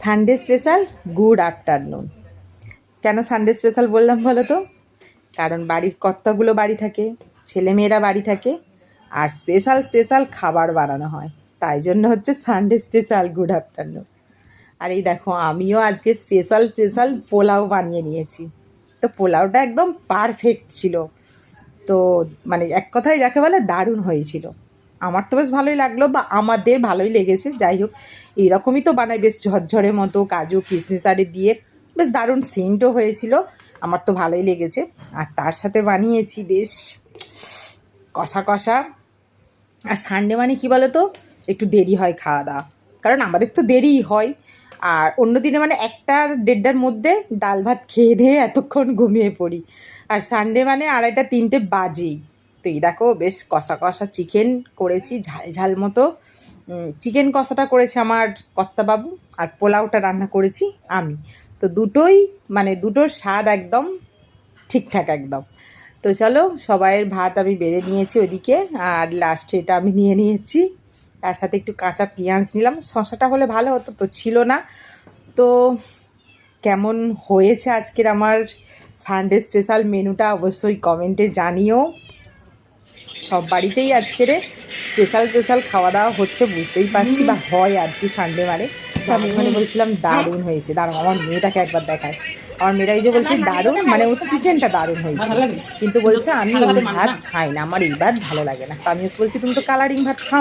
Sunday special good afternoon. কেন Sunday special বললাম বলো তো? কারণ বাড়ির কর্তাগুলো বাড়ি থাকে, ছেলেমেয়েরা বাড়ি থাকে, আর স্পেশাল স্পেশাল খাবার বানানো হয়, তাই জন্য হচ্ছে সানডে স্পেশাল গুড আফটারনুন। আর এই দেখো, আমিও আজকে স্পেশাল স্পেশাল পোলাও বানিয়ে নিয়েছি। তো পোলাওটা একদম পারফেক্ট ছিল। তো মানে এক কথায় যাকে বলে দারুণ হয়েছিল। আমার তো বেশ ভালোই লাগলো, বা আমাদের ভালোই লেগেছে। যাই হোক, এইরকমই তো বানাই, বেশ ঝরঝরে মতো কাজু কিশমিশ আরে দিয়ে বেশ দারুণ সেন্টও হয়েছিল। আমার তো ভালোই লেগেছে। আর তার সাথে বানিয়েছি বেশ কষা কষা। আর সানডে মানে কী বলো তো, একটু দেরি হয় খাওয়া দাওয়া, কারণ আমাদের তো দেরিই হয়। আর অন্য দিনে মানে 1টা 1:30টার মধ্যে ডাল ভাত খেয়ে দিয়ে এতক্ষণ ঘুমিয়ে পড়ি। আর সানডে মানে 2:30 3টে বাজেই। তো এই দেখো, বেশ কষা কষা চিকেন করেছি, ঝাল ঝাল মতো। চিকেন কষাটা করেছে আমার কর্তাবাবু, আর পোলাওটা রান্না করেছি আমি। তো দুটোই মানে দুটোর স্বাদ একদম ঠিকঠাক একদম। তো চলো, সবাইয়ের ভাত আমি বেড়ে নিয়েছি ওইদিকে, আর লাস্টে এটা আমি নিয়ে নিয়েছি। তার সাথে একটু কাঁচা পেঁয়াজ নিলাম, শশাটা হলে ভালো হতো, তো ছিল না। তো কেমন হয়েছে আজকের আমার সানডে স্পেশাল মেনুটা অবশ্যই কমেন্টে জানিও। সব বাড়িতেই আজকের স্পেশাল স্পেশাল খাওয়া দাওয়া হচ্ছে, বুঝতেই পারছি, বা হয় আর কি সানডে মানে। তো আমি ওখানে বলছিলাম দারুণ হয়েছে, দারুণ। আমার মেয়েটাকে একবার দেখায়, আমার মেয়েরা এই যে বলছে দারুণ, মানে ওর চিকেনটা দারুণ হয়েছে, কিন্তু বলছে আমি এই ভাত খাই না, আমার এই ভাত ভালো লাগে না। তো আমি বলছি তুমি তো কালারিং ভাত খাও।